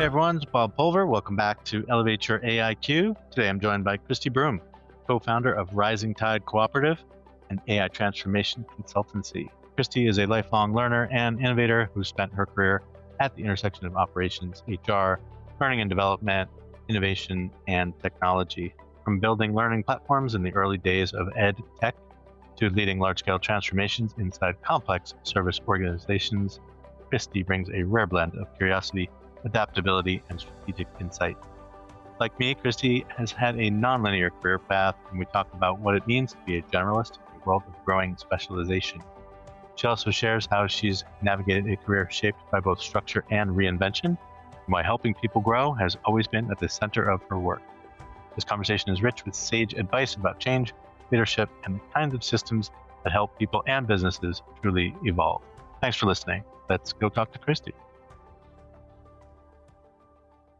Hey everyone, it's Bob Pulver. Welcome back to Elevate Your AIQ. Today I'm joined by Kristi Broom, co-founder of Rising Tide Cooperative, an AI transformation consultancy. Kristi is a lifelong learner and innovator who spent her career at the intersection of operations, HR, learning and development, innovation, and technology. From building learning platforms in the early days of EdTech to leading large-scale transformations inside complex service organizations, Kristi brings a rare blend of curiosity, adaptability, and strategic insight. Like me, Kristi has had a nonlinear career path, and we talk about what it means to be a generalist in a world of growing specialization. She also shares how she's navigated a career shaped by both structure and reinvention, and why helping people grow has always been at the center of her work. This conversation is rich with sage advice about change, leadership, and the kinds of systems that help people and businesses truly evolve. Thanks for listening. Let's go talk to Kristi.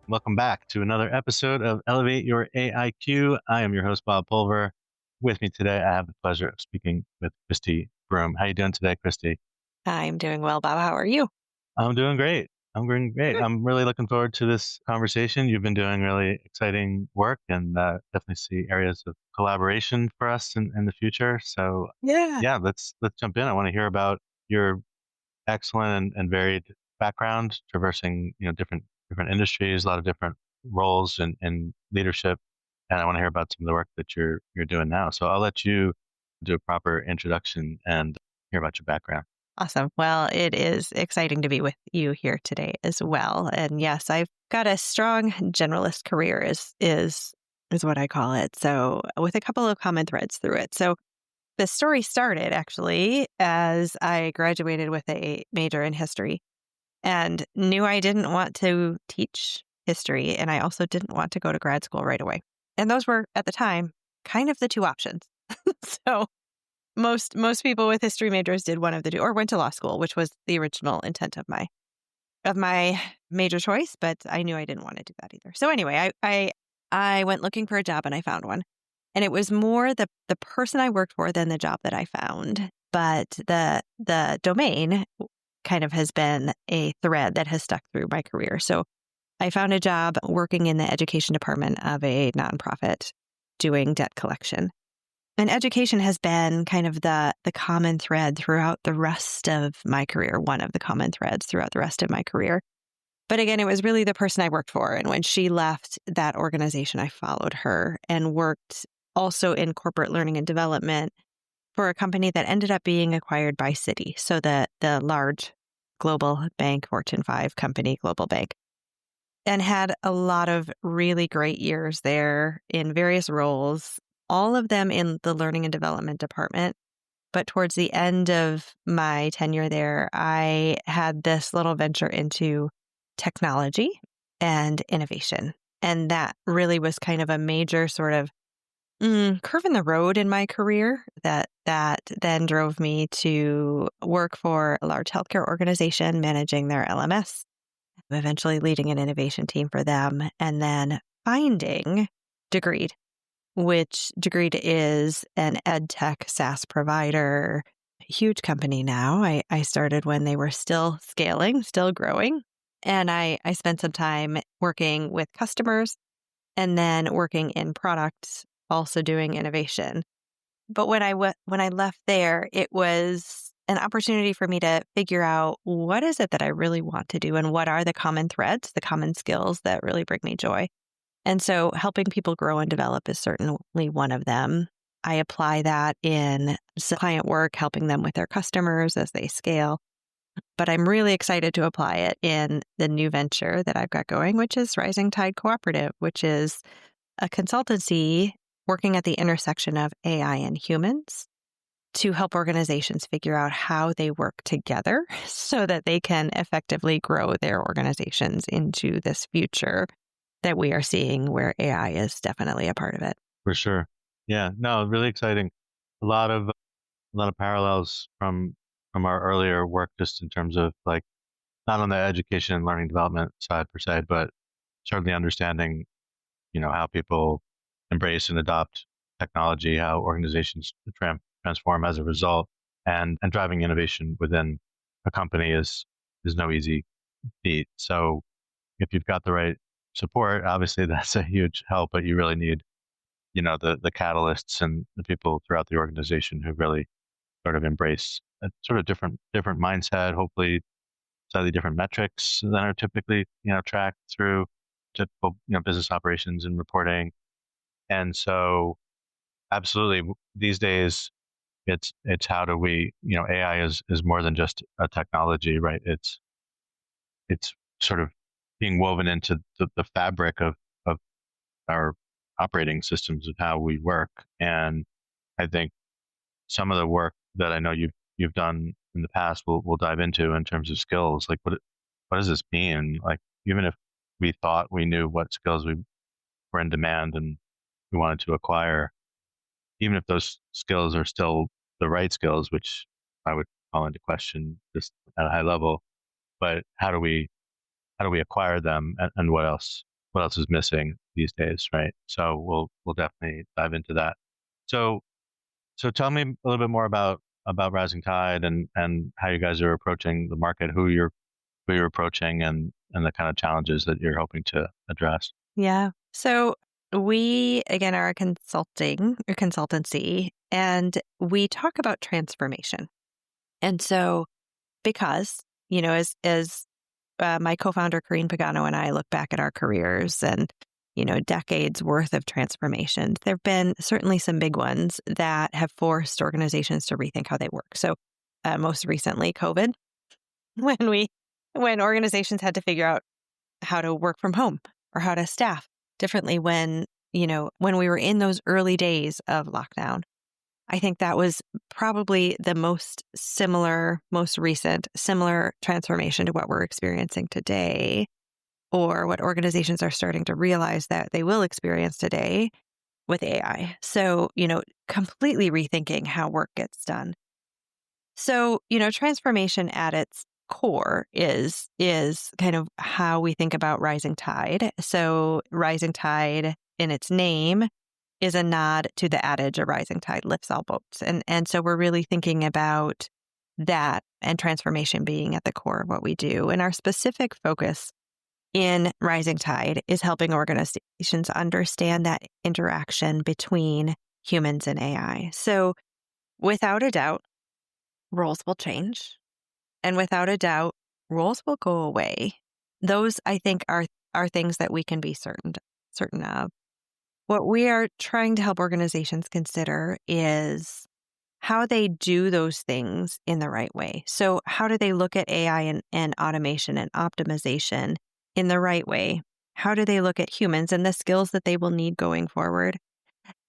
Welcome back to another episode of Elevate Your AIQ. I am your host, Bob Pulver. With me today, I have the pleasure of speaking with Kristi Broom. How are you doing today, Kristi? I'm doing well, Bob. How are you? I'm doing great. I'm really looking forward to this conversation. You've been doing really exciting work and definitely see areas of collaboration for us in the future. So Yeah. let's jump in. I want to hear about your excellent and varied background, traversing different industries, a lot of different roles and leadership. And I want to hear about some of the work that you're doing now. So I'll let you do a proper introduction and hear about your background. Awesome. Well, it is exciting to be with you here today as well. And yes, I've got a strong generalist career is what I call it. So with a couple of common threads through it. So the story started actually as I graduated with a major in history and knew I didn't want to teach history. And I also didn't want to go to grad school right away. And those were at the time kind of the two options. So most people with history majors did one of the two, or went to law school, which was the original intent of my major choice. But I knew I didn't want to do that either. So anyway, I went looking for a job and I found one, and it was more the person I worked for than the job that I found. But the domain kind of has been a thread that has stuck through my career. So I found a job working in the education department of a nonprofit doing debt collection. And education has been kind of the common thread throughout the rest of my career, one of the common threads throughout the rest of my career. But again, it was really the person I worked for. And when she left that organization, I followed her and worked also in corporate learning and development for a company that ended up being acquired by Citi. So the large global bank, Fortune 5 company, global bank. And had a lot of really great years there in various roles, all of them in the learning and development department. But towards the end of my tenure there, I had this little venture into technology and innovation. And that really was kind of a major sort of curve in the road in my career that then drove me to work for a large healthcare organization managing their LMS, eventually leading an innovation team for them, and then finding Degreed, which Degreed is an EdTech SaaS provider, huge company now. I started when they were still scaling, still growing. And I spent some time working with customers and then working in product, also doing innovation. But when I left there, it was an opportunity for me to figure out what is it that I really want to do and what are the common threads, the common skills that really bring me joy. And so helping people grow and develop is certainly one of them. I apply that in client work, helping them with their customers as they scale. But I'm really excited to apply it in the new venture that I've got going, which is Rising Tide Cooperative, which is a consultancy working at the intersection of AI and humans to help organizations figure out how they work together so that they can effectively grow their organizations into this future that we are seeing where AI is definitely a part of it. For sure. Yeah. No, really exciting. A lot of parallels from our earlier work, just in terms of like not on the education and learning development side per se, but certainly understanding, how people embrace and adopt technology, how organizations transform as a result, and driving innovation within a company is no easy feat. So, if you've got the right support, obviously that's a huge help, but you really need, the catalysts and the people throughout the organization who really sort of embrace a sort of different mindset, hopefully slightly different metrics than are typically, tracked through typical, business operations and reporting. And so absolutely these days it's how do we, AI is more than just a technology, right? It's sort of being woven into the fabric of our operating systems of how we work. And I think some of the work that I know you've done in the past we'll dive into in terms of skills. Like what does this mean? Like even if we thought we knew what skills we were in demand and we wanted to acquire, even if those skills are still the right skills, which I would call into question just at a high level, but how do we acquire them, and what else is missing these days, right? So we'll definitely dive into that. So tell me a little bit more about Rising Tide and how you guys are approaching the market, who you're approaching, and the kind of challenges that you're hoping to address. Yeah. So we, again, are a consultancy, and we talk about transformation. And so because, as my co-founder, Karine Pagano, and I look back at our careers and, decades worth of transformations, there have been certainly some big ones that have forced organizations to rethink how they work. So most recently, COVID, when when organizations had to figure out how to work from home or how to staff differently when we were in those early days of lockdown. I think that was probably the most recent similar transformation to what we're experiencing today, or what organizations are starting to realize that they will experience today with AI. So, completely rethinking how work gets done. So, transformation at its core is kind of how we think about Rising Tide. So, Rising Tide in its name is a nod to the adage, a rising tide lifts all boats. And so we're really thinking about that and transformation being at the core of what we do. And our specific focus in Rising Tide is helping organizations understand that interaction between humans and AI. So without a doubt, roles will change. And without a doubt, roles will go away. Those, I think, are things that we can be certain of. What we are trying to help organizations consider is how they do those things in the right way. So how do they look at AI and automation and optimization in the right way? How do they look at humans and the skills that they will need going forward,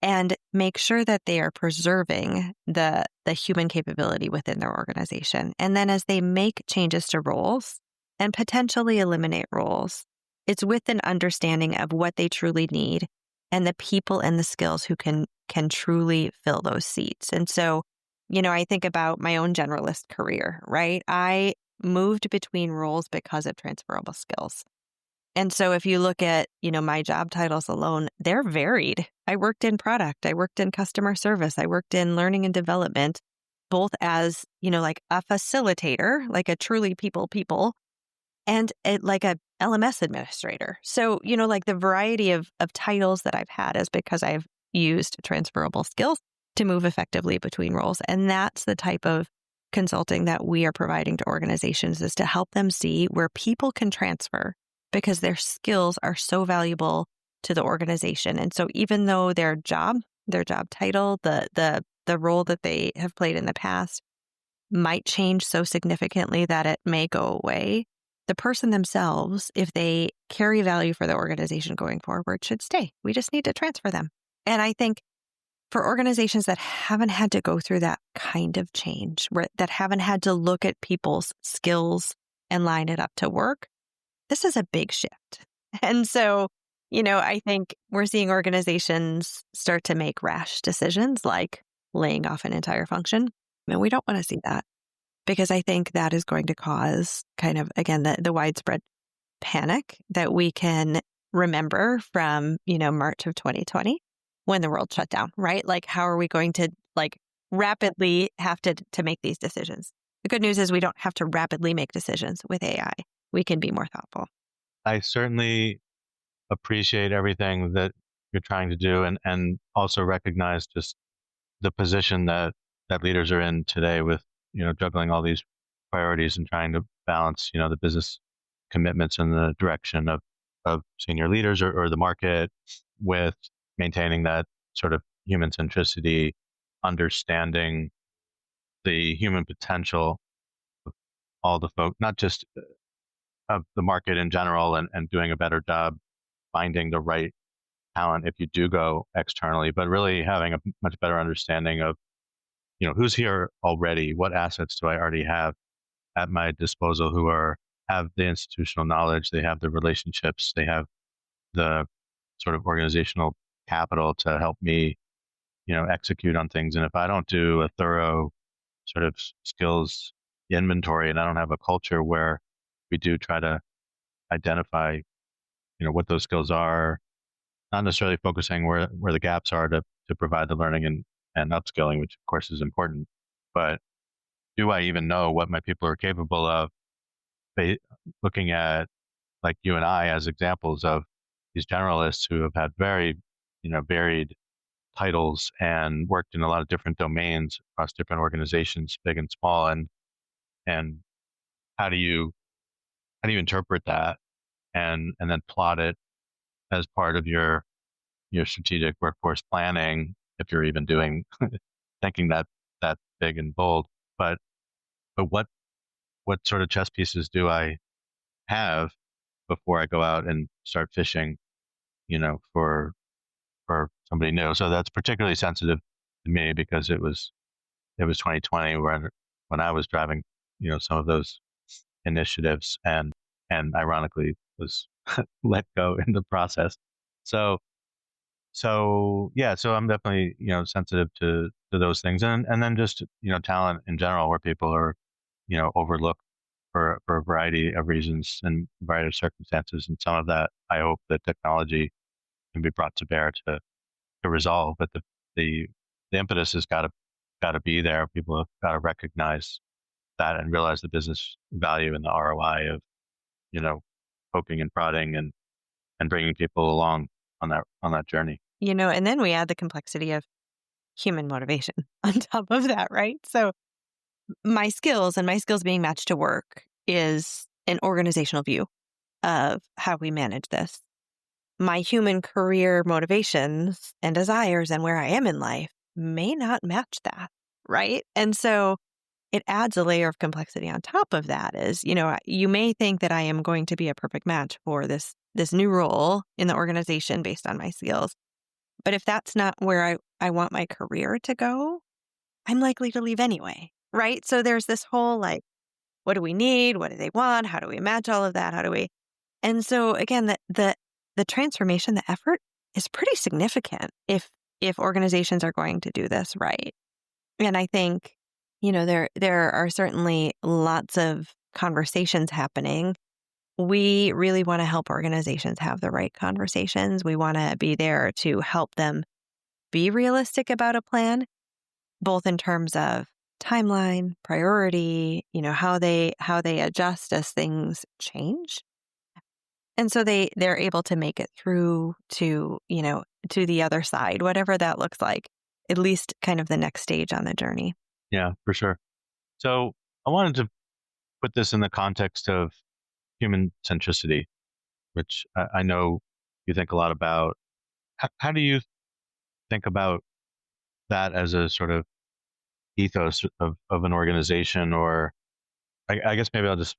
and make sure that they are preserving the human capability within their organization? And then as they make changes to roles and potentially eliminate roles, it's with an understanding of what they truly need and the people and the skills who can truly fill those seats. And so, I think about my own generalist career, right? I moved between roles because of transferable skills. And so if you look at, my job titles alone, they're varied. I worked in product, I worked in customer service, I worked in learning and development, both as, like a facilitator, like a truly people, and like a LMS administrator. So, like the variety of titles that I've had is because I've used transferable skills to move effectively between roles. And that's the type of consulting that we are providing to organizations, is to help them see where people can transfer because their skills are so valuable to the organization. And so even though their job title, the role that they have played in the past might change so significantly that it may go away, the person themselves, if they carry value for the organization going forward, should stay. We just need to transfer them. And I think for organizations that haven't had to go through that kind of change, that haven't had to look at people's skills and line it up to work, this is a big shift. And so, I think we're seeing organizations start to make rash decisions like laying off an entire function. And we don't want to see that, because I think that is going to cause kind of, again, the widespread panic that we can remember from, March of 2020 when the world shut down, right? Like, how are we going to rapidly have to make these decisions? The good news is we don't have to rapidly make decisions with AI. We can be more thoughtful. I certainly appreciate everything that you're trying to do, and also recognize just the position that leaders are in today with, juggling all these priorities and trying to balance, the business commitments and the direction of senior leaders or the market with maintaining that sort of human centricity, understanding the human potential of all the folk, not just of the market in general, and doing a better job finding the right talent if you do go externally, but really having a much better understanding of, who's here already, what assets do I already have at my disposal, who have the institutional knowledge, they have the relationships, they have the sort of organizational capital to help me, execute on things. And if I don't do a thorough sort of skills inventory, and I don't have a culture where we do try to identify, what those skills are, not necessarily focusing where the gaps are to provide the learning and upskilling, which of course is important, but do I even know what my people are capable of? Looking at, like, you and I as examples of these generalists who have had very, varied titles and worked in a lot of different domains across different organizations, big and small, and how do you interpret that and then plot it as part of your strategic workforce planning, if you're even doing thinking that big and bold. But what sort of chess pieces do I have before I go out and start fishing, for somebody new? So that's particularly sensitive to me because it was 2020 when I was driving, some of those initiatives, and ironically was let go in the process. So so I'm definitely, sensitive to those things, and then just, talent in general, where people are, overlooked for a variety of reasons and a variety of circumstances, and some of that I hope that technology can be brought to bear to resolve. But the the impetus has got to be there. People have got to recognize that and realize the business value and the ROI of, you know poking and prodding and bringing people along on that journey. And then we add the complexity of human motivation on top of that, right? So my skills and my skills being matched to work is an organizational view of how we manage this. My human career motivations and desires and where I am in life may not match that, right? And so it adds a layer of complexity on top of that is, you may think that I am going to be a perfect match for this new role in the organization based on my skills. But if that's not where I want my career to go, I'm likely to leave anyway, right? So there's this whole like, what do we need? What do they want? How do we match all of that? How do we? And so again, the transformation, the effort is pretty significant if organizations are going to do this right. And I think, there are certainly lots of conversations happening. We really want to help organizations have the right conversations. We want to be there to help them be realistic about a plan, both in terms of timeline, priority, how they adjust as things change. And so they're able to make it through to the other side, whatever that looks like, at least kind of the next stage on the journey. Yeah, for sure. So I wanted to put this in the context of human centricity, which I know you think a lot about. How do you think about that as a sort of ethos of an organization? Or I guess maybe I'll just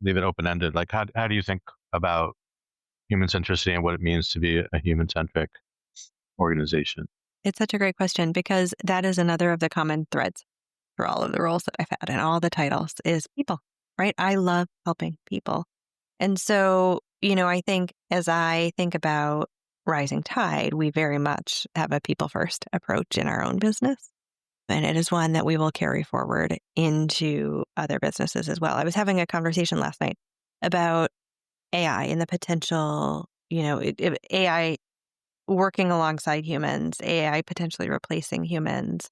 leave it open ended. Like, how do you think about human centricity and what it means to be a human centric organization? It's such a great question because that is another of the common threads for all of the roles that I've had and all the titles is people, right? I love helping people. And so, I think as I think about Rising Tide, we very much have a people first approach in our own business. And it is one that we will carry forward into other businesses as well. I was having a conversation last night about AI and the potential, AI working alongside humans, AI potentially replacing humans,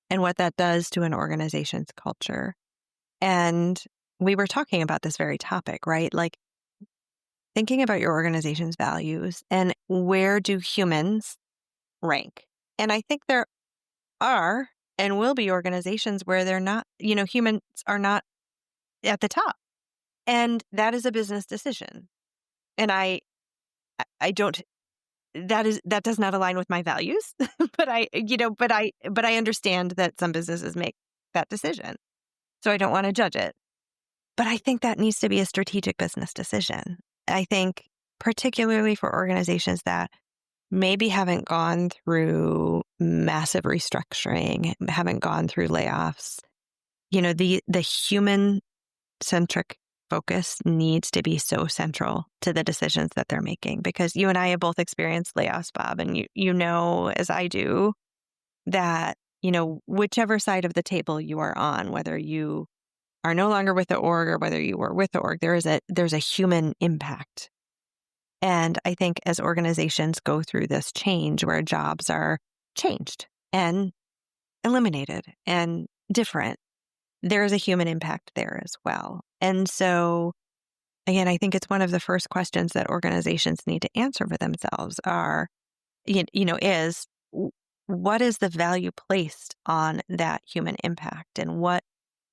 and what that does to an organization's culture. And we were talking about this very topic, right? Like thinking about your organization's values and where do humans rank. And I think there are and will be organizations where they're not, humans are not at the top. And that is a business decision. And I don't that does not align with my values, but I understand that some businesses make that decision. So I don't want to judge it. But I think that needs to be a strategic business decision. I think particularly for organizations that maybe haven't gone through massive restructuring, haven't gone through layoffs, the human centric focus needs to be so central to the decisions that they're making, because you and I have both experienced layoffs, Bob, and you know, as I do, that, whichever side of the table you are on, whether you are no longer with the org or whether you were with the org, there's a human impact. And I think as organizations go through this change where jobs are changed and eliminated and different, there is a human impact there as well. And so, again, I think it's one of the first questions that organizations need to answer for themselves is what is the value placed on that human impact? And what,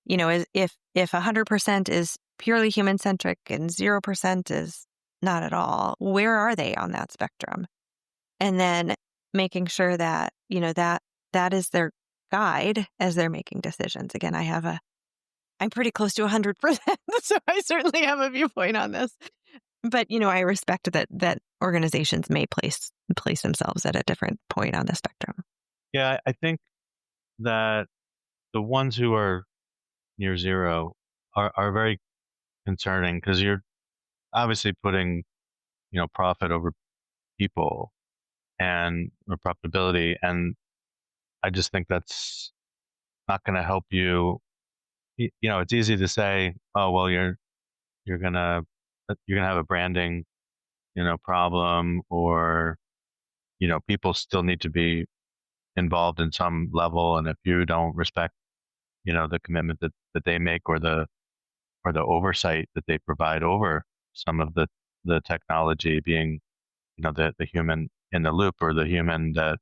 is if 100% is purely human centric and 0% is not at all, where are they on that spectrum? And then making sure that, that is their guide as they're making decisions. Again, I'm pretty close to 100%, so I certainly have a viewpoint on this. But, I respect that organizations may place themselves at a different point on the spectrum. Yeah, I think that the ones who are near zero are very concerning, because you're obviously putting, profit over people and or profitability. And I just think that's not going to help you. It's easy to say, oh, well, you're going to have a branding, problem, or, people still need to be involved in some level. And if you don't respect, the commitment that they make, or the oversight that they provide over some of the technology, being, the human in the loop, or the human that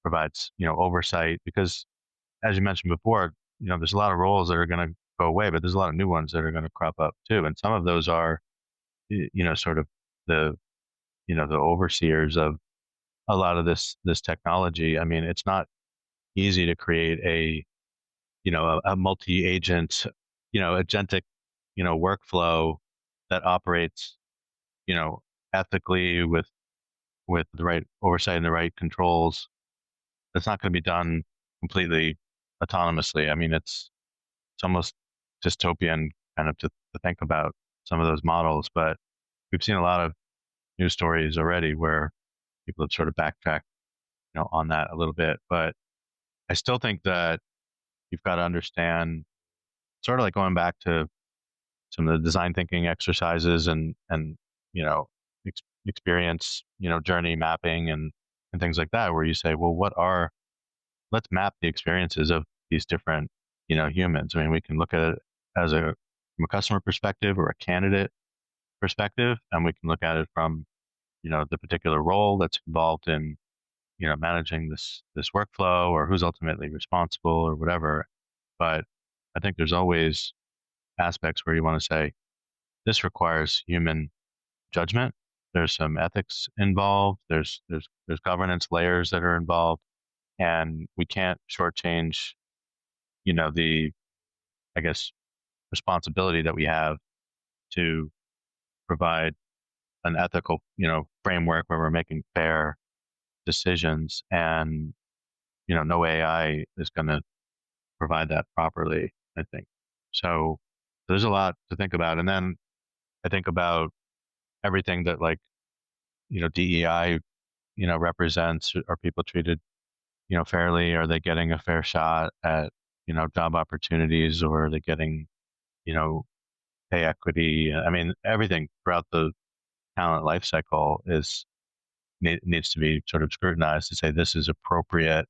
provides, oversight. Because as you mentioned before, there's a lot of roles that are going to go away, but there's a lot of new ones that are going to crop up too. And some of those are, sort of the, the overseers of a lot of this technology. I mean, it's not easy to create a multi-agent, agentic, workflow that operates, ethically with the right oversight and the right controls. It's not going to be done completely autonomously. I mean, it's almost dystopian kind of to think about some of those models, but we've seen a lot of news stories already where people have sort of backtracked, on that a little bit. But I still think that you've got to understand, sort of like going back to some of the design thinking exercises and experience, journey mapping and things like that, where you say, well, let's map the experiences of these different, humans. I mean, we can look at it as from a customer perspective or a candidate perspective, and we can look at it from, the particular role that's involved in, managing this workflow, or who's ultimately responsible or whatever. But I think there's always aspects where you want to say, this requires human judgment. There's some ethics involved. There's governance layers that are involved, and we can't shortchange, the, I guess, responsibility that we have to provide an ethical, framework where we're making fair decisions. And, no AI is going to provide that properly, I think. So there's a lot to think about. And then I think about everything that, like, DEI, represents. Are people treated, fairly? Are they getting a fair shot at, job opportunities, or are they getting, pay equity? I mean, everything throughout the talent life cycle needs to be sort of scrutinized to say, this is appropriate.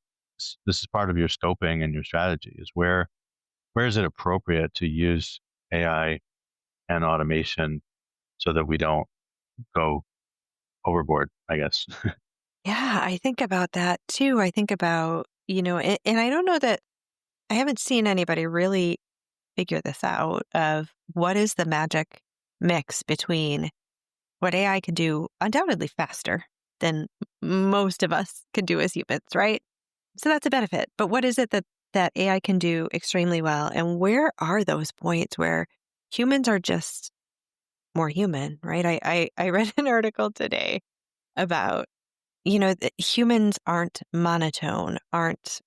This is part of your scoping and your strategy, is where is it appropriate to use AI and automation so that we don't go overboard, I guess. Yeah, I think about that too. I think about, and I don't know that I haven't seen anybody really figure this out of what is the magic mix between what AI can do undoubtedly faster than most of us can do as humans, right? So that's a benefit. But what is it that AI can do extremely well? And where are those points where humans are just more human, right? I read an article today about, that humans aren't monotone, aren't,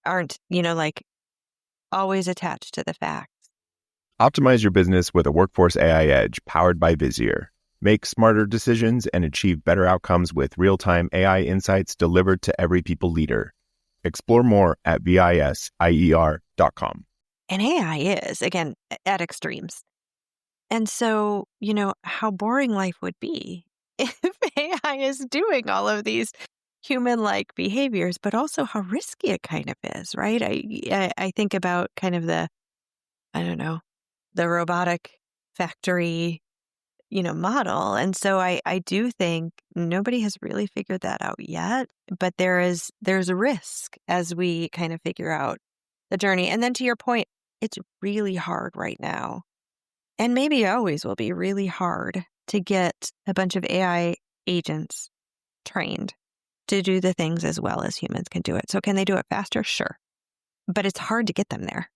like always attached to the facts. Optimize your business with a Workforce AI Edge powered by Vizier. Make smarter decisions and achieve better outcomes with real-time AI insights delivered to every people leader. Explore more at visier.com. And AI is, again, at extremes. And so, how boring life would be if AI is doing all of these human-like behaviors, but also how risky it kind of is, right? I think about kind of I don't know, the robotic factory, model. And so I do think nobody has really figured that out yet, but there's a risk as we kind of figure out the journey. And then to your point, it's really hard right now. And maybe always will be really hard to get a bunch of AI agents trained to do the things as well as humans can do it. So can they do it faster? Sure. But it's hard to get them there.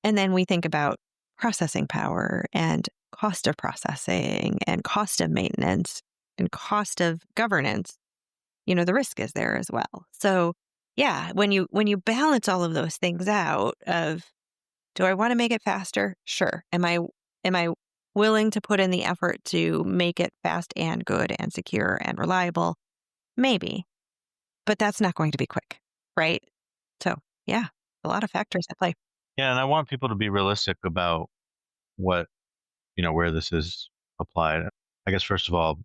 And then we think about processing power and cost of processing and cost of maintenance and cost of governance. The risk is there as well. So yeah, when you balance all of those things out of, do I want to make it faster? Sure. Am I willing to put in the effort to make it fast and good and secure and reliable? Maybe. But that's not going to be quick, right? So yeah, a lot of factors at play. Yeah, and I want people to be realistic about what, where this is applied. I guess, first of all,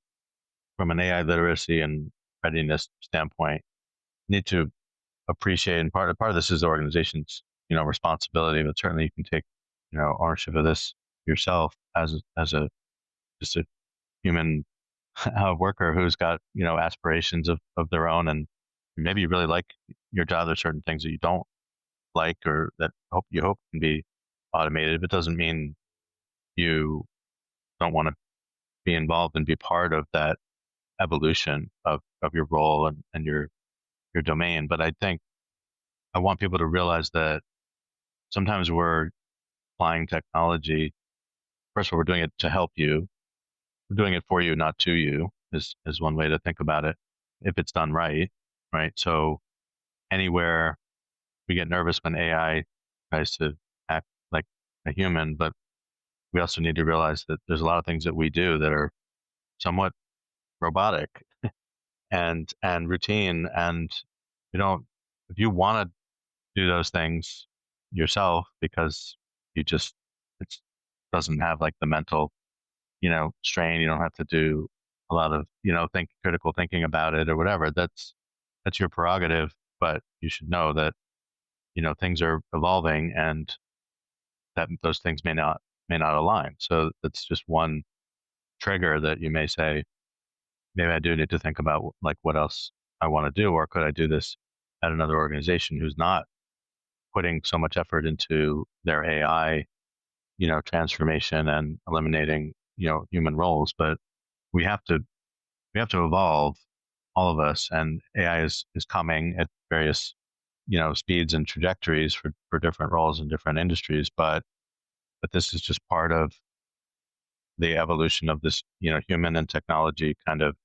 from an AI literacy and readiness standpoint, you need to appreciate, and part of this is the organization's, responsibility, but certainly you can take, ownership of this yourself as a just a human worker who's got, aspirations of their own, and maybe you really like your job. There's certain things that you don't like or that you hope can be automated. But it doesn't mean you don't want to be involved and be part of that evolution of your role and your domain. But I think I want people to realize that sometimes we're applying technology. First of all, we're doing it to help you. We're doing it for you, not to you, is one way to think about it, if it's done right, right? So anywhere we get nervous when AI tries to act like a human, but we also need to realize that there's a lot of things that we do that are somewhat robotic and routine. And you don't, if you want to do those things yourself because you just, it doesn't have like the mental, strain. You don't have to do a lot of, critical thinking about it or whatever. That's your prerogative, but you should know that, things are evolving and that those things may not align. So that's just one trigger that you may say, maybe I do need to think about like what else I want to do, or could I do this at another organization who's not putting so much effort into their AI, transformation and eliminating, human roles. But we have to we have to evolve, all of us, and AI is coming at various, speeds and trajectories for different roles in different industries. But this is just part of the evolution of this, human and technology kind of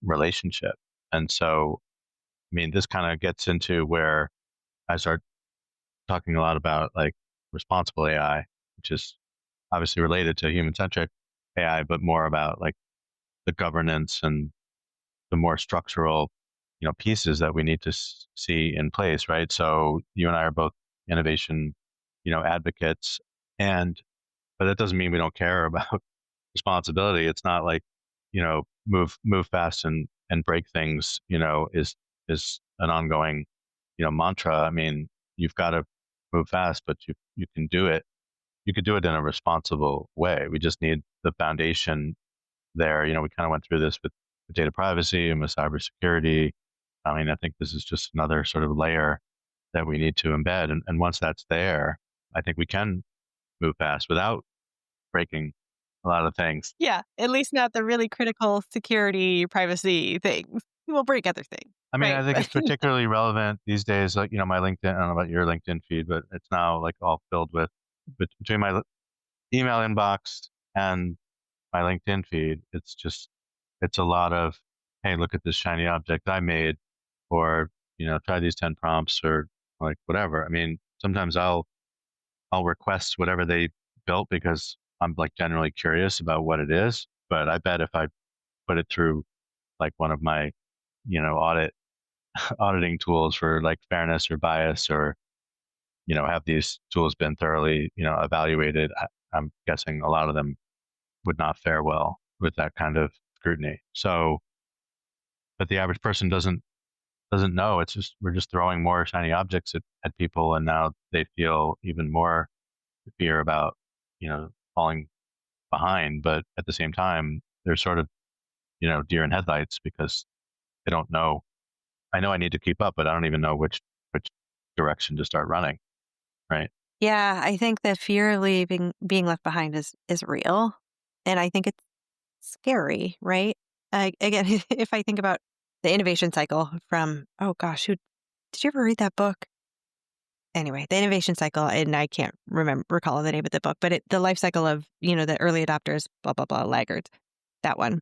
relationship. And so, I mean, this kind of gets into where I start talking a lot about like responsible AI, which is obviously related to human centric AI, but more about like the governance and the more structural, pieces that we need to see in place, right? So you and I are both innovation, advocates, and but that doesn't mean we don't care about responsibility. It's not like, move fast and break things, is an ongoing, mantra. I mean, you've got to move fast, but you can do it. You could do it in a responsible way. We just need the foundation there. We kind of went through this with data privacy and with cybersecurity. I mean, I think this is just another sort of layer that we need to embed. And once that's there, I think we can move fast without breaking a lot of things. Yeah, at least not the really critical security, privacy things. We'll break other things. I mean, I Right. think it's particularly relevant these days. Like, my LinkedIn, I don't know about your LinkedIn feed, but it's now like all filled with between my email inbox and my LinkedIn feed. It's a lot of, hey, look at this shiny object I made, or, try these 10 prompts, or like whatever. I mean, sometimes I'll request whatever they built because I'm like generally curious about what it is. But I bet if I put it through like one of my, auditing tools for like fairness or bias, or, have these tools been thoroughly, evaluated, I'm guessing a lot of them would not fare well with that kind of scrutiny. So, but the average person doesn't know. It's just, we're just throwing more shiny objects at people, and now they feel even more fear about, falling behind. But at the same time, they're sort of, deer in headlights because they don't know. I know I need to keep up, but I don't even know which direction to start running. Right. Yeah, I think the fear of being left behind is real, and I think it's scary, right? Again, if I think about the innovation cycle from, oh gosh, who did you ever read that book? Anyway, the innovation cycle, and I can't recall the name of the book, but the life cycle of, the early adopters, blah, blah, blah, laggards, that one.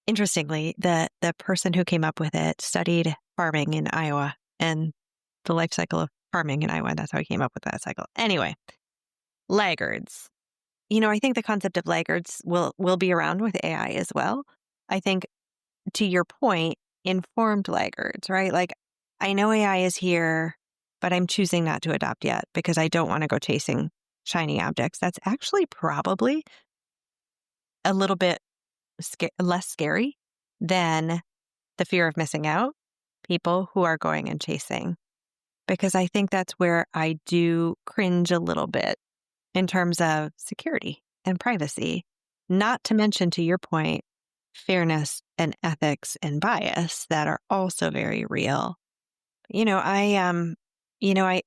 Interestingly, the person who came up with it studied farming in Iowa and the life cycle of farming in Iowa. That's how he came up with that cycle. Anyway, laggards. I think the concept of laggards will be around with AI as well. I think, to your point, informed laggards, right? Like, I know AI is here, but I'm choosing not to adopt yet because I don't want to go chasing shiny objects. That's actually probably a little bit less scary than the fear of missing out, people who are going and chasing. Because I think that's where I do cringe a little bit in terms of security and privacy, not to mention, to your point, fairness and ethics and bias that are also very real.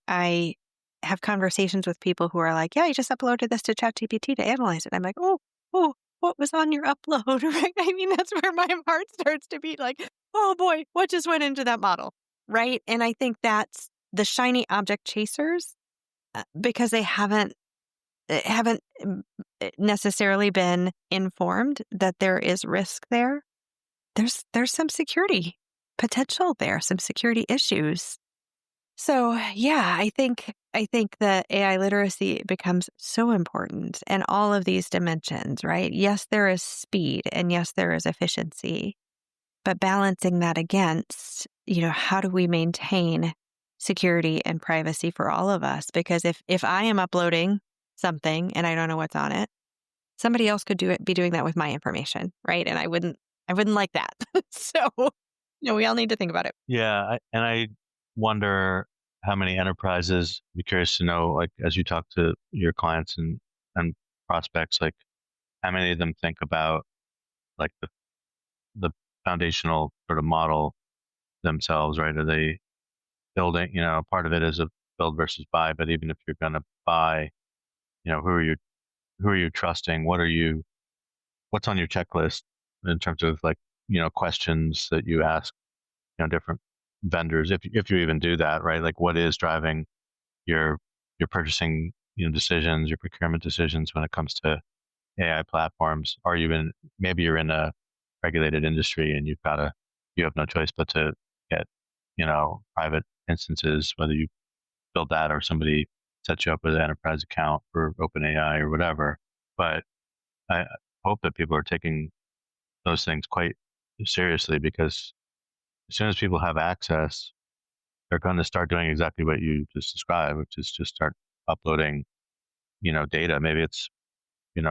I have conversations with people who are like, yeah, I just uploaded this to ChatGPT to analyze it. I'm like, oh, what was on your upload? Right? I mean, that's where my heart starts to beat like, oh boy, what just went into that model? Right. And I think that's the shiny object chasers, because they haven't necessarily been informed that there is risk there. There's some security potential there, some security issues. So yeah, I think the AI literacy becomes so important in all of these dimensions, right? Yes, there is speed, and yes, there is efficiency, but balancing that against, how do we maintain security and privacy for all of us? Because if I am uploading something and I don't know what's on it, somebody else could be doing that with my information, right? And I wouldn't like that. So, we all need to think about it. Yeah. And I wonder how many enterprises, be curious to know, like, as you talk to your clients and prospects, like how many of them think about like the foundational sort of model themselves, right? Are they building, part of it is a build versus buy, but even if you're going to buy, who are you trusting? What's on your checklist in terms of like, questions that you ask, different vendors, if you even do that, right? Like, what is driving your purchasing, decisions, your procurement decisions when it comes to AI platforms? Are you maybe you're in a regulated industry and you have no choice but to get, private instances, whether you build that or somebody sets you up with an enterprise account for OpenAI or whatever. But I hope that people are taking those things quite seriously, because as soon as people have access, they're going to start doing exactly what you just described, which is just start uploading, data. Maybe it's,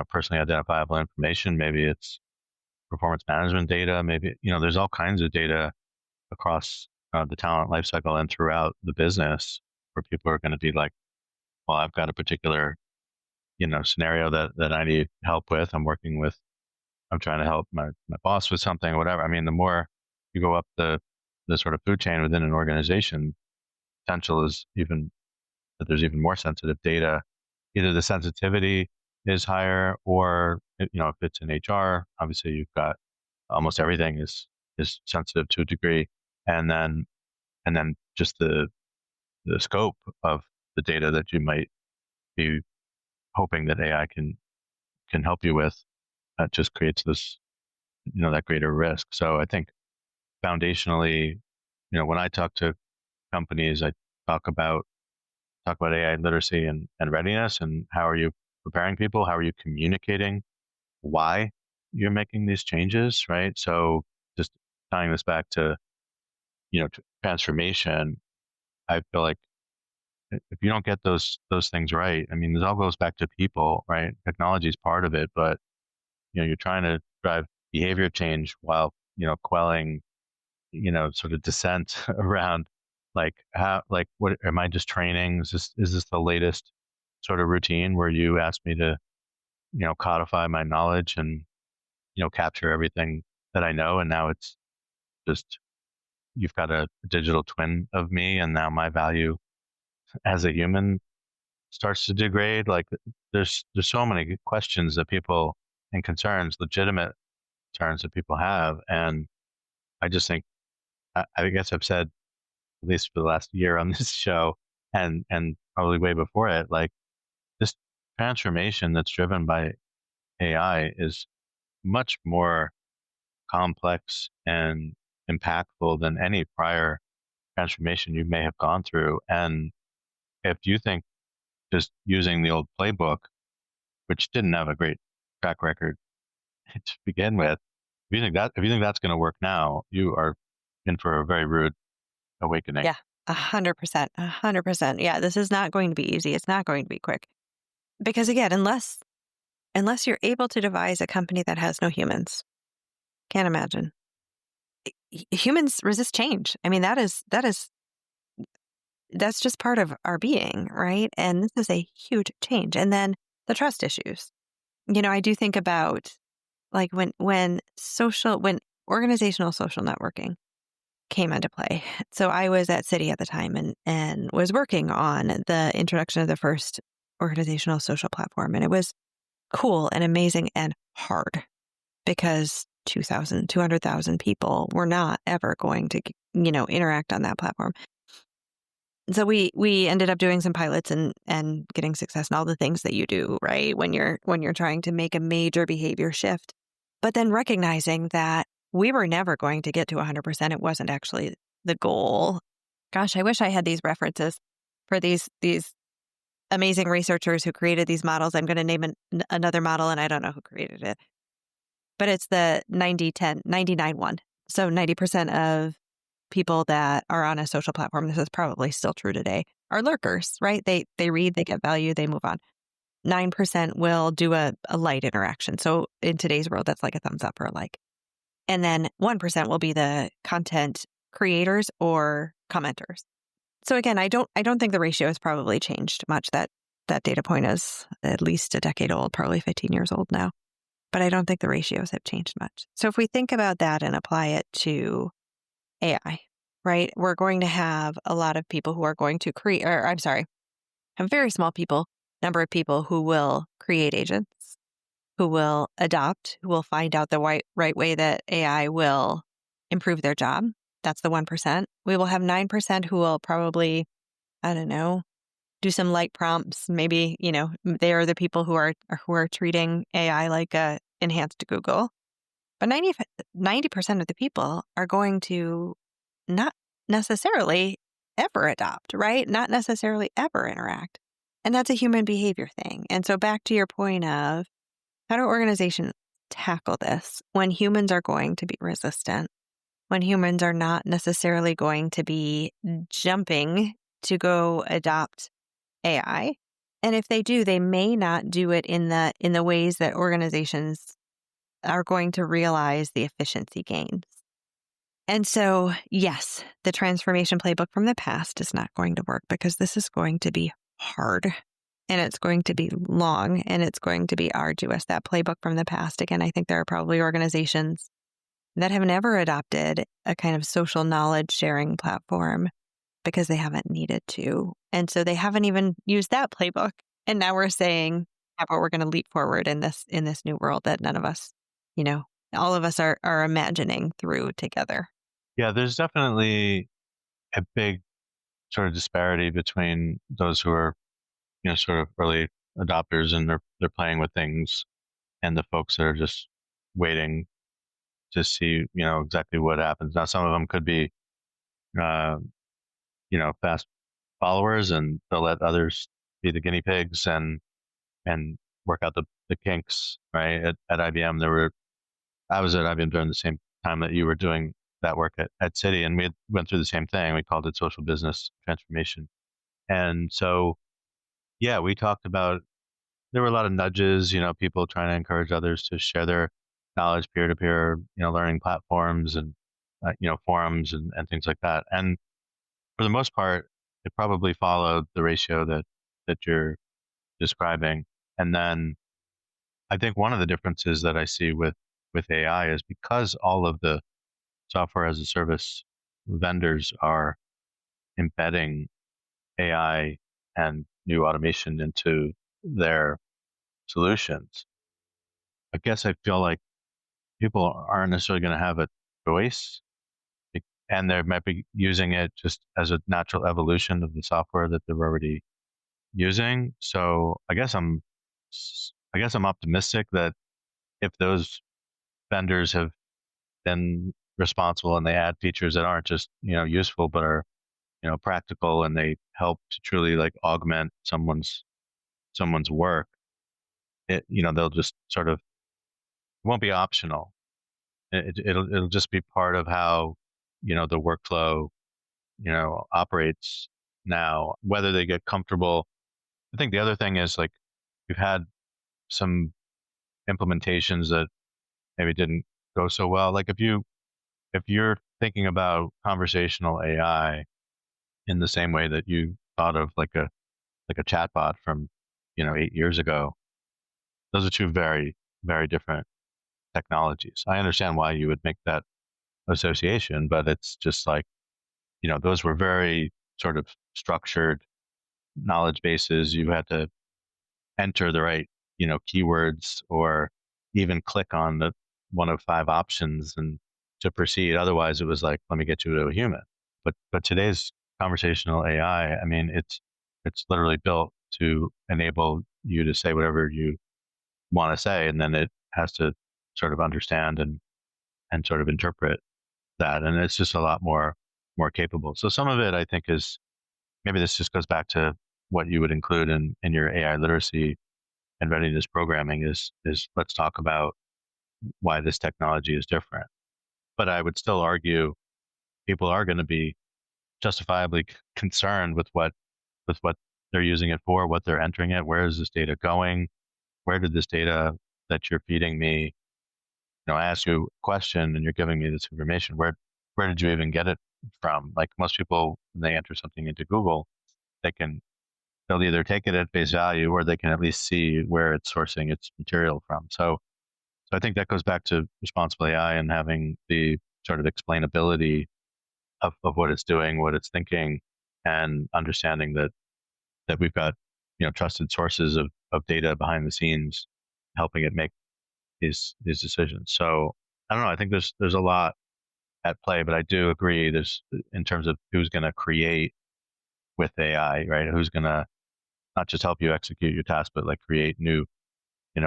personally identifiable information. Maybe it's performance management data. Maybe, there's all kinds of data across the talent lifecycle and throughout the business where people are going to be like, well, I've got a particular, scenario that I need help with. I'm working with I'm trying to help my boss with something or whatever. I mean, the more you go up the sort of food chain within an organization, potential is even that there's even more sensitive data. Either the sensitivity is higher, or if it's in HR, obviously you've got almost everything is sensitive to a degree, and then just the scope of the data that you might be hoping that AI can help you with, that just creates this that greater risk. So I think foundationally, when I talk to companies, I talk about AI literacy and readiness, and how are you preparing people? How are you communicating why you're making these changes, right? So just tying this back to, transformation, I feel like if you don't get those things right, I mean, this all goes back to people, right? Technology is part of it, but you're trying to drive behavior change while, quelling, sort of dissent around what am I just training? Is this the latest sort of routine where you ask me to, codify my knowledge and, capture everything that I know, and now it's just you've got a digital twin of me, and now my value as a human starts to degrade. Like, there's so many questions that people and concerns, legitimate concerns that people have, and I just think I guess I've said, at least for the last year on this show, and probably way before it, like, this transformation that's driven by AI is much more complex and impactful than any prior transformation you may have gone through. And if you think just using the old playbook, which didn't have a great track record to begin with, if you think that's going to work now, you are in for a very rude awakening. Yeah, 100%, 100%. Yeah, this is not going to be easy. It's not going to be quick. Because again, unless you're able to devise a company that has no humans, can't imagine. Humans resist change. I mean, that's just part of our being, right? And this is a huge change. And then the trust issues. I do think about, like, when organizational social networking came into play. So I was at Citi at the time, and was working on the introduction of the first organizational social platform. And it was cool and amazing and hard, because 200,000 people were not ever going to, interact on that platform. So we ended up doing some pilots and getting success and all the things that you do, right? When you're trying to make a major behavior shift, but then recognizing that we were never going to get to 100%. It wasn't actually the goal. Gosh, I wish I had these references for these amazing researchers who created these models. I'm going to name another model, and I don't know who created it, but it's the 90-10, 99-1. So 90% of people that are on a social platform, this is probably still true today, are lurkers, right? They read, they get value, they move on. 9% will do a light interaction. So in today's world, that's like a thumbs up or a like. And then 1% will be the content creators or commenters. So again, I don't think the ratio has probably changed much. That data point is at least a decade old, probably 15 years old now. But I don't think the ratios have changed much. So if we think about that and apply it to AI, right? We're going to have a lot of people who are going to a very small number of people who will create agents, who will adopt, who will find out the right way that AI will improve their job. That's the 1%. We will have 9% who will probably, I don't know, do some light prompts. Maybe, they are the people who are treating AI like a enhanced Google. But 90% of the people are going to not necessarily ever adopt, right? Not necessarily ever interact. And that's a human behavior thing. And so back to your point of, how do organizations tackle this when humans are going to be resistant, when humans are not necessarily going to be jumping to go adopt AI? And if they do, they may not do it in the ways that organizations are going to realize the efficiency gains. And so, yes, the transformation playbook from the past is not going to work, because this is going to be hard. and it's going to be long and it's going to be arduous. That playbook from the past, again, I think there are probably organizations that have never adopted a kind of social knowledge sharing platform because they haven't needed to. And so they haven't even used that playbook. And now we're saying, how about we're going to leap forward in this new world that none of us, all of us are imagining through together. Yeah, there's definitely a big sort of disparity between those who are, sort of early adopters and they're playing with things, and the folks that are just waiting to see, exactly what happens. Now, some of them could be, uh, fast followers, and they'll let others be the guinea pigs and work out the kinks, right? At IBM, I was at IBM during the same time that you were doing that work at Citi, and we went through the same thing. We called it social business transformation. And so, yeah, we talked about, there were a lot of nudges, people trying to encourage others to share their knowledge, peer-to-peer, learning platforms and, forums and things like that. And for the most part, it probably followed the ratio that you're describing. And then I think one of the differences that I see with AI is because all of the software as a service vendors are embedding AI and new automation into their solutions. I guess I feel like people aren't necessarily going to have a choice, and they might be using it just as a natural evolution of the software that they're already using. So I guess I'm optimistic that if those vendors have been responsible and they add features that aren't just, useful, but are, practical, and they help to truly like augment someone's work, they'll just sort of, it won't be optional. It'll just be part of how, the workflow, operates now, whether they get comfortable. I think the other thing is, like, we've had some implementations that maybe didn't go so well. Like, if you're thinking about conversational AI in the same way that you thought of like a chatbot from, 8 years ago, those are two very, very different technologies. I understand why you would make that association, but it's just like, those were very sort of structured knowledge bases. You had to enter the right, keywords, or even click on the one of five options and to proceed. Otherwise, it was like, let me get you to a human. But today's conversational AI, I mean, it's literally built to enable you to say whatever you want to say, and then it has to sort of understand and sort of interpret that, and it's just a lot more capable. So some of it, I think, is, maybe this just goes back to what you would include in your AI literacy and readiness programming is let's talk about why this technology is different. But I would still argue people are going to be justifiably concerned with what they're using it for, what they're entering it, where is this data going, where did this data that you're feeding me, I ask you a question and you're giving me this information, where did you even get it from? Like, most people, when they enter something into Google, they'll either take it at face value, or they can at least see where it's sourcing its material from. So I think that goes back to responsible AI and having the sort of explainability of what it's doing, what it's thinking, and understanding that we've got, trusted sources of data behind the scenes helping it make these decisions. So I don't know. I think there's a lot at play, but I do agree there's, in terms of who's going to create with AI, right? Who's going to not just help you execute your task, but like create new,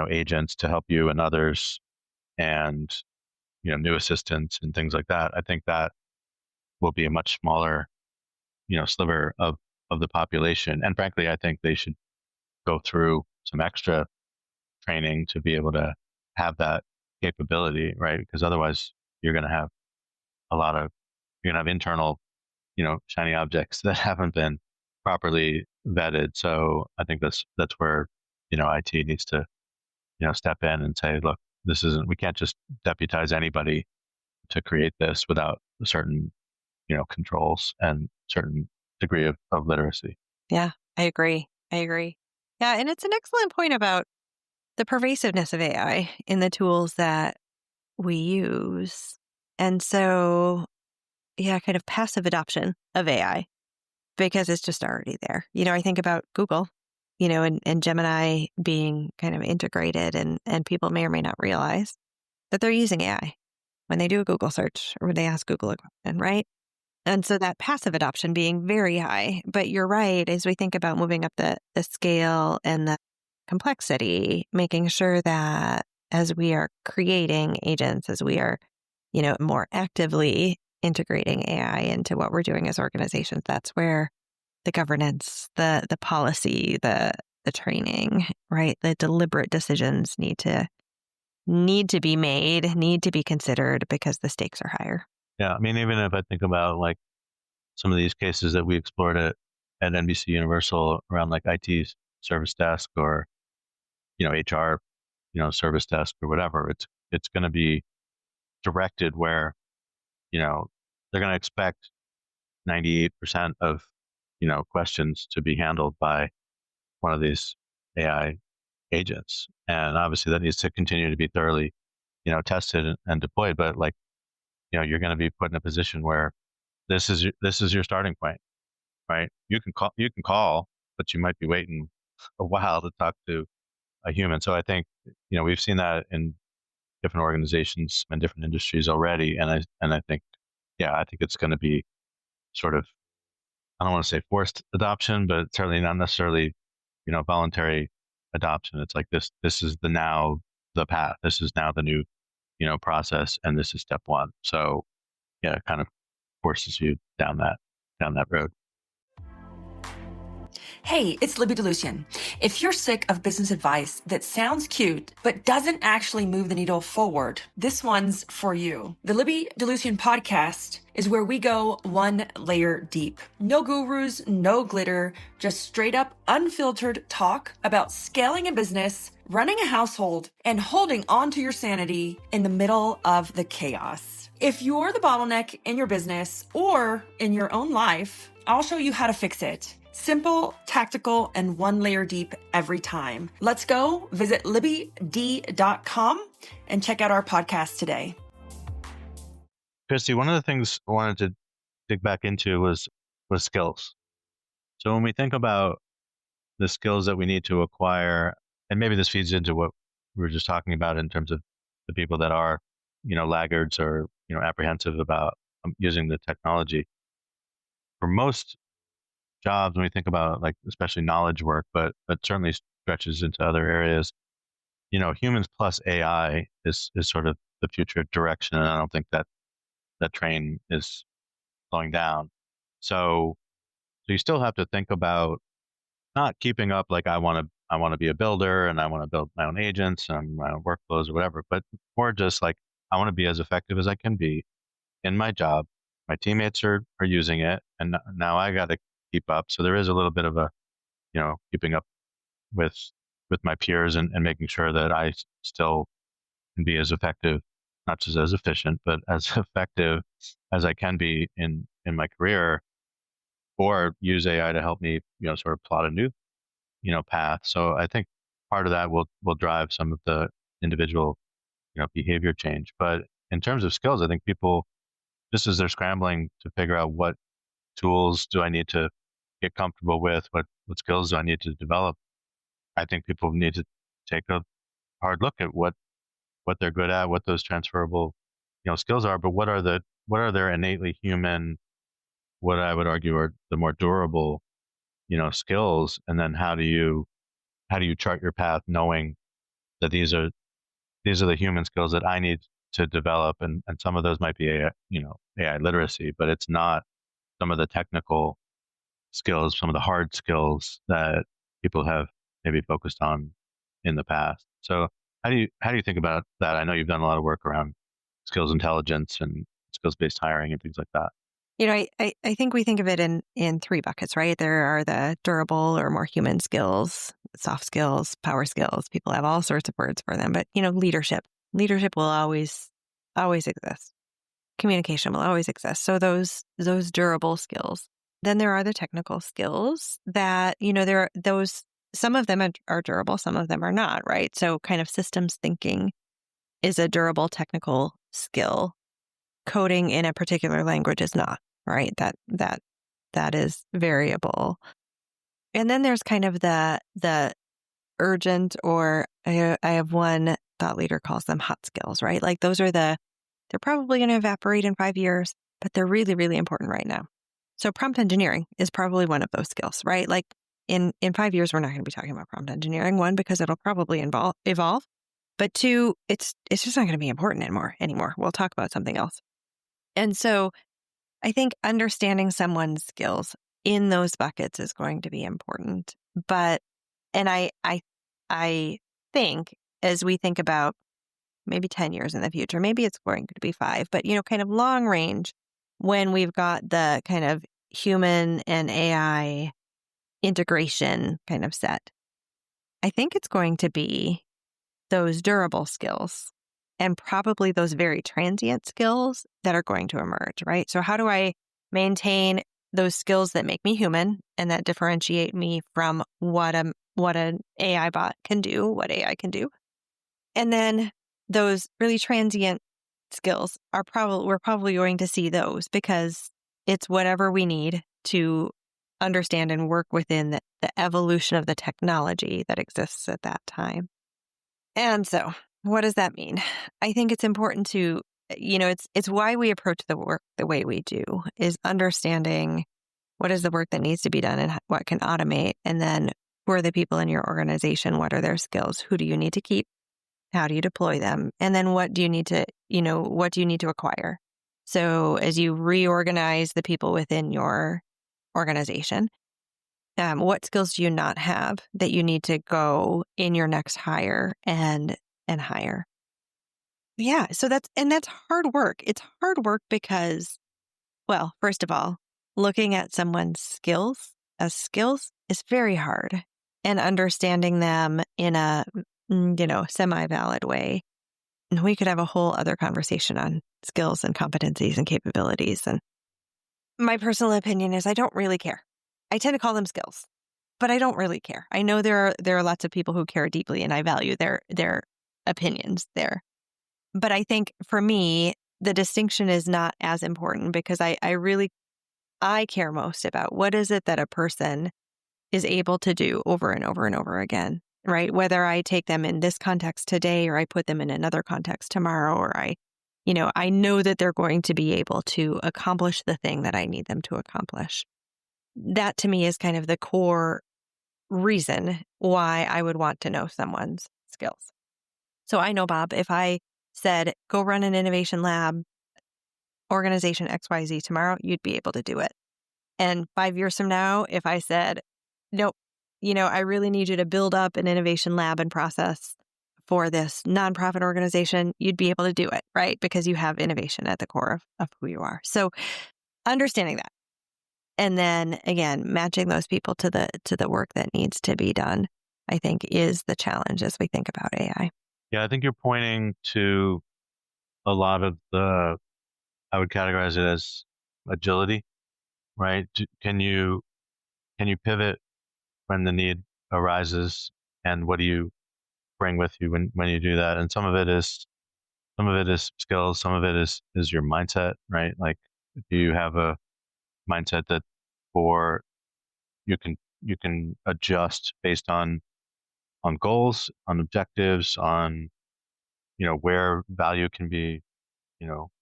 agents to help you and others, and, new assistants and things like that. I think that will be a much smaller, sliver of the population. And frankly, I think they should go through some extra training to be able to have that capability, right? Because otherwise you're going to have you're going to have internal, shiny objects that haven't been properly vetted. So I think that's where, IT needs to, step in and say, look, we can't just deputize anybody to create this without a certain, controls and certain degree of literacy. Yeah, I agree. Yeah, and it's an excellent point about the pervasiveness of AI in the tools that we use. And so, yeah, kind of passive adoption of AI because it's just already there. I think about Google, and Gemini being kind of integrated and people may or may not realize that they're using AI when they do a Google search or when they ask Google a question, right? And so that passive adoption being very high. But you're right, as we think about moving up the scale and the complexity, making sure that as we are creating agents, as we are, more actively integrating AI into what we're doing as organizations, that's where the governance, the policy, the training, right? The deliberate decisions need to be made, need to be considered because the stakes are higher. Yeah, I mean, even if I think about like some of these cases that we explored at NBC Universal around like IT service desk or HR service desk or whatever, it's going to be directed where they're going to expect 98% of questions to be handled by one of these AI agents, and obviously that needs to continue to be thoroughly tested and deployed. But like you're going to be put in a position where this is your starting point, right? You can call, but you might be waiting a while to talk to a human. So I think we've seen that in different organizations and different industries already, and I think I think it's going to be sort of, I don't want to say forced adoption, but certainly not necessarily voluntary adoption. It's like this is the path. This is now the new process, and this is step one. So it kind of forces you down that road. Hey, it's Libby DeLucian. If you're sick of business advice that sounds cute but doesn't actually move the needle forward, this one's for you. The Libby DeLucian podcast is where we go one layer deep. No gurus, no glitter, just straight up unfiltered talk about scaling a business, running a household, and holding on to your sanity in the middle of the chaos. If you're the bottleneck in your business or in your own life, I'll show you how to fix it. Simple, tactical, and one layer deep every time. Let's go. Visit libbyd.com and check out our podcast today. Kristi, one of the things I wanted to dig back into was skills. So when we think about the skills that we need to acquire, and maybe this feeds into what we were just talking about in terms of the people that are, laggards or, apprehensive about using the technology. For most jobs, when we think about like especially knowledge work, but certainly stretches into other areas, humans plus AI is sort of the future direction, and I don't think that train is slowing down. So you still have to think about not keeping up like I want to be a builder and I want to build my own agents and my own workflows or whatever, but more just like I want to be as effective as I can be in my job. My teammates are using it, and now I got to keep up. So there is a little bit of a, keeping up with my peers and making sure that I still can be as effective, not just as efficient, but as effective as I can be in my career, or use AI to help me, sort of plot a new, path. So I think part of that will drive some of the individual, behavior change. But in terms of skills, I think people, just as they're scrambling to figure out what tools do I need to get comfortable with, what skills do I need to develop, I think people need to take a hard look at what they're good at, what those transferable, skills are, but what are their innately human, what I would argue are the more durable, skills, and then how do you chart your path knowing that these are the human skills that I need to develop, and some of those might be AI literacy, but it's not some of the technical skills, some of the hard skills that people have maybe focused on in the past. So how do you think about that? I know you've done a lot of work around skills intelligence and skills-based hiring and things like that. I think we think of it in three buckets, right? There are the durable or more human skills, soft skills, power skills. People have all sorts of words for them, but leadership will always exist. Communication will always exist. So those durable skills. Then there are the technical skills that, there are those some of them are durable, some of them are not, right? So kind of systems thinking is a durable technical skill. Coding in a particular language is not, right? That is variable. And then there's kind of the urgent, or I have one thought leader calls them hot skills, right? Like those are they're probably going to evaporate in 5 years, but they're really, really important right now. So prompt engineering is probably one of those skills, right? Like in 5 years, we're not going to be talking about prompt engineering. One, because it'll probably evolve. But two, it's just not going to be important anymore. We'll talk about something else. And so I think understanding someone's skills in those buckets is going to be important. But, and I think as we think about maybe 10 years in the future, maybe it's going to be 5, but, kind of long range, when we've got the kind of human and AI integration kind of set, I think it's going to be those durable skills and probably those very transient skills that are going to emerge, right? So how do I maintain those skills that make me human and that differentiate me from what an AI bot can do, what AI can do? And then those really transient skills we're probably going to see those because it's whatever we need to understand and work within the evolution of the technology that exists at that time. And so what does that mean? I think it's important to, it's why we approach the work the way we do, is understanding what is the work that needs to be done and what can automate. And then who are the people in your organization? What are their skills? Who do you need to keep? How do you deploy them? And then what do you need to acquire? So as you reorganize the people within your organization, what skills do you not have that you need to go in your next hire and hire? Yeah. So that's hard work. It's hard work because, well, first of all, looking at someone's skills as skills is very hard, and understanding them in a, semi-valid way. And we could have a whole other conversation on skills and competencies and capabilities. And my personal opinion is I don't really care. I tend to call them skills, but I don't really care. I know there are lots of people who care deeply, and I value their opinions there. But I think for me, the distinction is not as important because I care most about what is it that a person is able to do over and over and over again, right? Whether I take them in this context today or I put them in another context tomorrow, or I know that they're going to be able to accomplish the thing that I need them to accomplish. That to me is kind of the core reason why I would want to know someone's skills. So I know, Bob, if I said, go run an innovation lab, organization XYZ tomorrow, you'd be able to do it. And 5 years from now, if I said, nope, I really need you to build up an innovation lab and process for this nonprofit organization, you'd be able to do it, right? Because you have innovation at the core of who you are. So understanding that. And then again, matching those people to the work that needs to be done, I think is the challenge as we think about AI. Yeah, I think you're pointing to a lot of I would categorize it as agility, right? Can you pivot when the need arises, and what do you bring with you when you do that? And some of it is skills, some of it is your mindset, right? Like, do you have a mindset that you can adjust based on goals, on objectives, on where value can be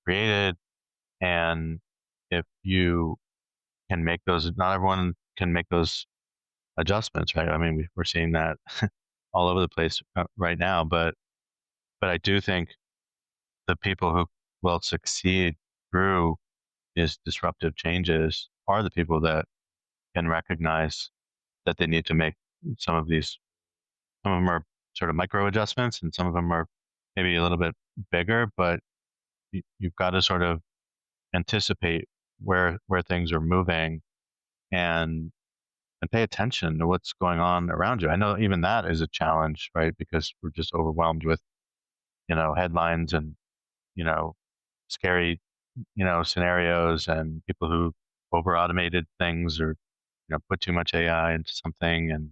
created, and if you can make those. Not everyone can make those adjustments, right? I mean, we're seeing that all over the place right now, but I do think the people who will succeed through these disruptive changes are the people that can recognize that they need to make some of these. Some of them are sort of micro adjustments, and some of them are maybe a little bit bigger, but you've got to sort of anticipate where things are moving, and pay attention to what's going on around you. I know even that is a challenge, right? Because we're just overwhelmed with, headlines and, scary, scenarios, and people who over automated things, or, put too much AI into something. And,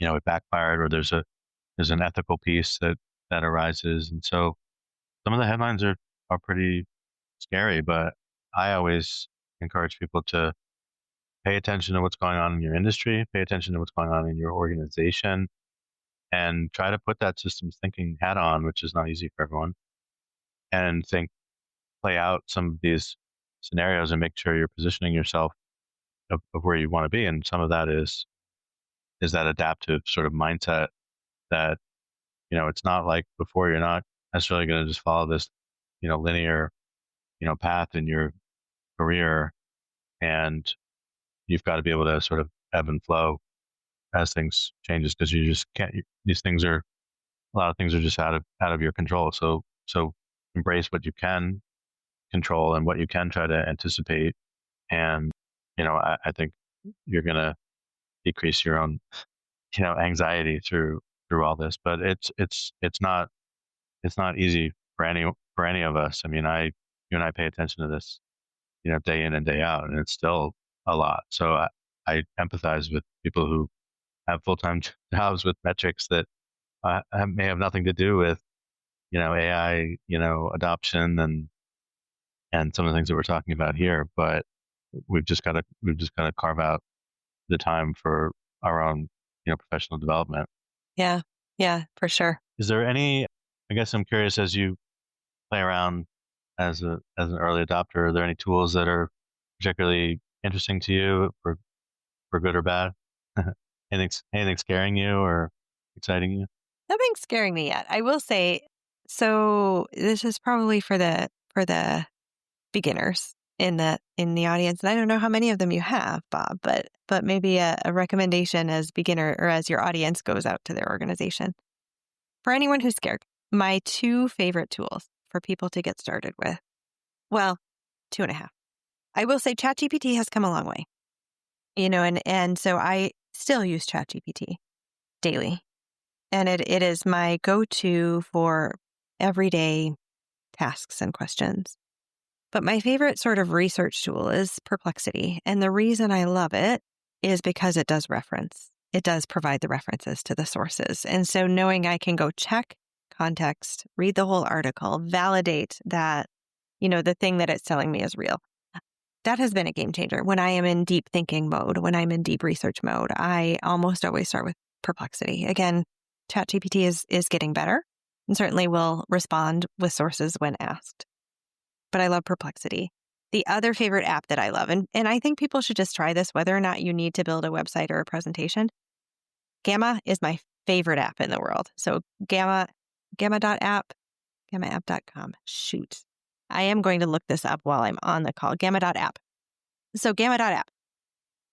it backfired, or there's an ethical piece that arises. And so some of the headlines are pretty scary, but I always encourage people to pay attention to what's going on in your industry, pay attention to what's going on in your organization, and try to put that systems thinking hat on, which is not easy for everyone, and play out some of these scenarios and make sure you're positioning yourself of where you want to be. And some of that is that adaptive sort of mindset that, it's not like before. You're not necessarily going to just follow this, linear, path in your career, and you've got to be able to sort of ebb and flow as things changes, because you just can't. These things are a lot of things are just out of your control. So embrace what you can control and what you can try to anticipate, and I think you're gonna decrease your own anxiety through all this. But it's not easy for any of us. I mean, you and I pay attention to this day in and day out, and it's still a lot. So I empathize with people who have full-time jobs with metrics that may have nothing to do with AI adoption and some of the things that we're talking about here. But we've just got to carve out the time for our own professional development. Yeah, for sure. Is there any? I guess I'm curious, as you play around as an early adopter, are there any tools that are particularly interesting to you for good or bad? Anything scaring you or exciting you? Nothing scaring me yet. I will say, so this is probably for the beginners in the audience. And I don't know how many of them you have, Bob, but maybe a recommendation as beginner or as your audience goes out to their organization. For anyone who's scared, my 2 favorite tools for people to get started with, well, 2.5. I will say ChatGPT has come a long way, and so I still use ChatGPT daily. And it is my go-to for everyday tasks and questions. But my favorite sort of research tool is Perplexity. And the reason I love it is because it does reference. It does provide the references to the sources. And so knowing I can go check context, read the whole article, validate that, the thing that it's telling me is real. That has been a game changer. When I am in deep thinking mode, when I'm in deep research mode, I almost always start with Perplexity. Again, ChatGPT is getting better and certainly will respond with sources when asked. But I love Perplexity. The other favorite app that I love, and I think people should just try this, whether or not you need to build a website or a presentation. Gamma is my favorite app in the world. So gamma.app, gammaapp.com. Shoot. I am going to look this up while I'm on the call. Gamma.app. So gamma.app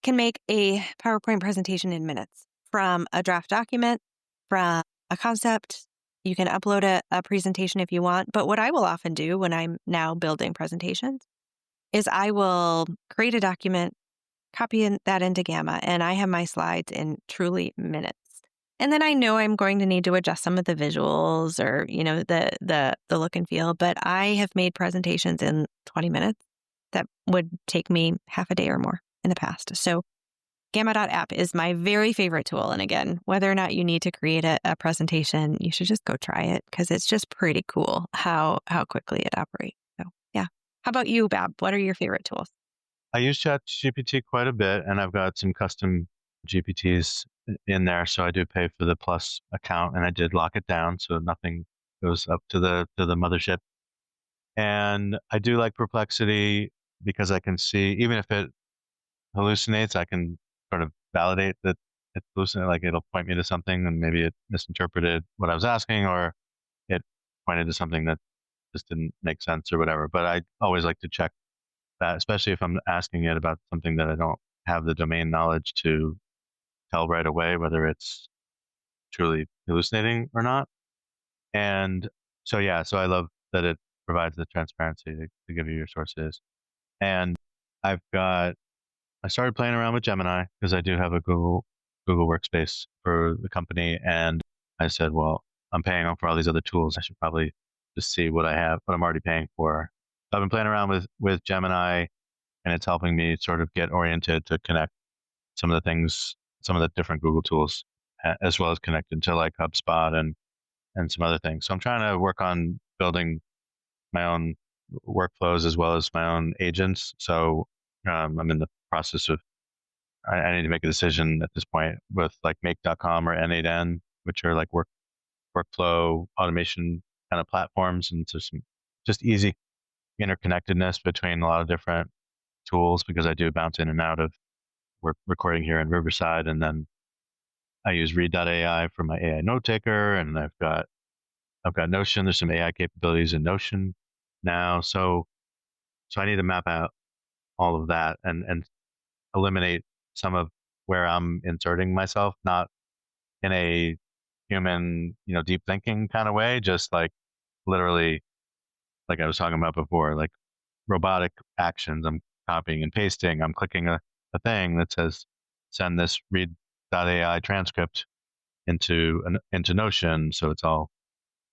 can make a PowerPoint presentation in minutes, from a draft document, from a concept. You can upload a presentation if you want. But what I will often do when I'm now building presentations is I will create a document, copy that into Gamma, and I have my slides in truly minutes. And then I know I'm going to need to adjust some of the visuals or, the look and feel, but I have made presentations in 20 minutes that would take me half a day or more in the past. So Gamma.app is my very favorite tool. And again, whether or not you need to create a presentation, you should just go try it, because it's just pretty cool how quickly it operates. So yeah. How about you, Bab? What are your favorite tools? I use ChatGPT quite a bit, and I've got some custom GPTs in there. So I do pay for the Plus account, and I did lock it down so nothing goes up to the mothership. And I do like Perplexity because I can see, even if it hallucinates, I can sort of validate that it's hallucinating. Like, it'll point me to something and maybe it misinterpreted what I was asking, or it pointed to something that just didn't make sense or whatever. But I always like to check that, especially if I'm asking it about something that I don't have the domain knowledge to tell right away whether it's truly hallucinating or not. And so, yeah, so I love that it provides the transparency to give you your sources. And I started playing around with Gemini because I do have a Google workspace for the company. And I said, well, I'm paying for all these other tools. I should probably just see what I'm already paying for. So I've been playing around with Gemini, and it's helping me sort of get oriented to connect some of the things, some of the different Google tools as well as connected to like HubSpot and some other things. So I'm trying to work on building my own workflows as well as my own agents. So I'm in the process of, I need to make a decision at this point with like make.com or N8N, which are like workflow automation kind of platforms, and some just easy interconnectedness between a lot of different tools, because I do bounce in and out of recording here in Riverside, and then I use read.ai for my AI note taker, and I've got Notion. There's some AI capabilities in Notion now, so I need to map out all of that and eliminate some of where I'm inserting myself, not in a human, deep thinking kind of way, just like literally, like I was talking about before, like robotic actions. I'm copying and pasting. I'm clicking a thing that says send this read.ai transcript into Notion, so it's all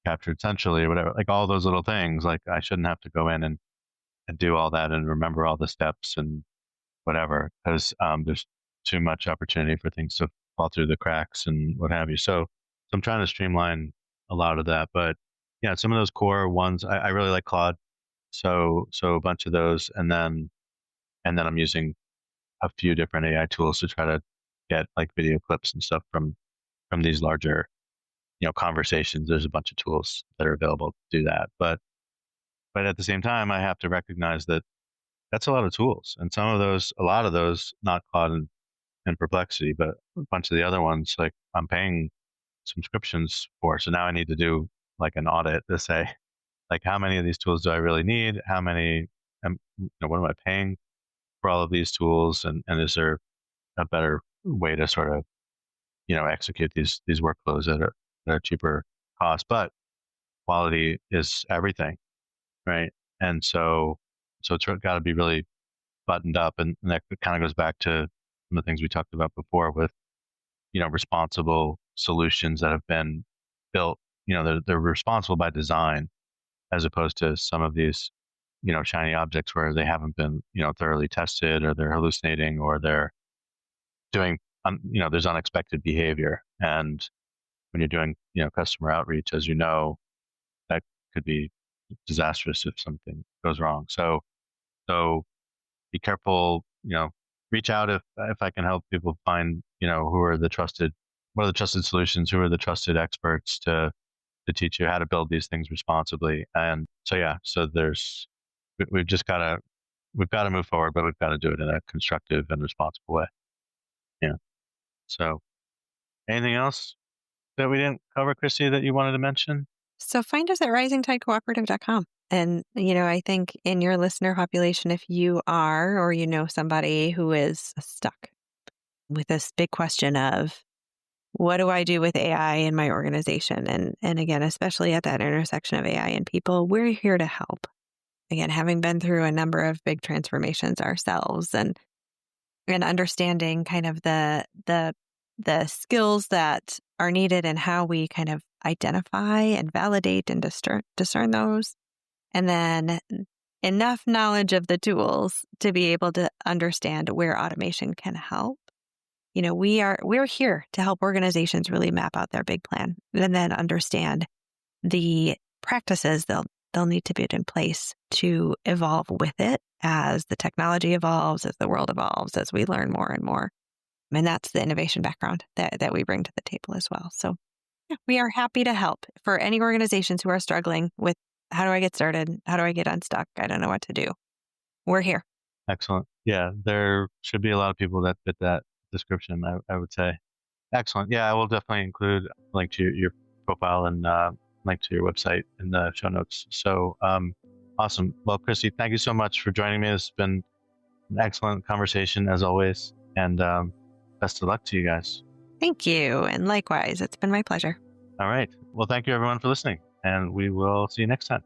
captured centrally or whatever. Like all those little things. Like I shouldn't have to go in and do all that and remember all the steps and whatever, because there's too much opportunity for things to fall through the cracks and what have you. So I'm trying to streamline a lot of that. But yeah, some of those core ones, I really like Claude. So a bunch of those, and then I'm using a few different AI tools to try to get like video clips and stuff from these larger, conversations. There's a bunch of tools that are available to do that. But at the same time, I have to recognize that that's a lot of tools, and a lot of those, not Claude and Perplexity, but a bunch of the other ones, like I'm paying subscriptions for. So now I need to do like an audit to say, like, how many of these tools do I really need? How many, what am I paying for all of these tools? And is there a better way to sort of, execute these workflows that are cheaper cost, but quality is everything, right? And so it's got to be really buttoned up, and that kind of goes back to some of the things we talked about before with, responsible solutions that have been built. They're responsible by design, as opposed to some of these, shiny objects where they haven't been, thoroughly tested, or they're hallucinating, or they're doing, there's unexpected behavior. And when you're doing, customer outreach, as you know, that could be disastrous if something goes wrong. So be careful, reach out if I can help people find, what are the trusted solutions, who are the trusted experts to teach you how to build these things responsibly. And so, yeah, so we've got to move forward, but we've got to do it in a constructive and responsible way. Yeah. So anything else that we didn't cover, Kristi, that you wanted to mention? So find us at risingtidecooperative.com. And, I think in your listener population, if you are, or somebody who is stuck with this big question of, what do I do with AI in my organization? And again, especially at that intersection of AI and people, we're here to help. Again, having been through a number of big transformations ourselves, and understanding kind of the skills that are needed and how we kind of identify and validate and discern those. And then enough knowledge of the tools to be able to understand where automation can help. We're here to help organizations really map out their big plan, and then understand the practices they'll need to put in place to evolve with it as the technology evolves, as the world evolves, as we learn more and more. And that's the innovation background that we bring to the table as well. So yeah, we are happy to help for any organizations who are struggling with, how do I get started? How do I get unstuck? I don't know what to do. We're here. Excellent. Yeah, there should be a lot of people that fit that description, I would say. Excellent. Yeah, I will definitely include a link to your profile and link to your website in the show notes. So awesome. Well, Kristi, thank you so much for joining me. This has been an excellent conversation as always. And best of luck to you guys. Thank you. And likewise, it's been my pleasure. All right. Well, thank you everyone for listening, and we will see you next time.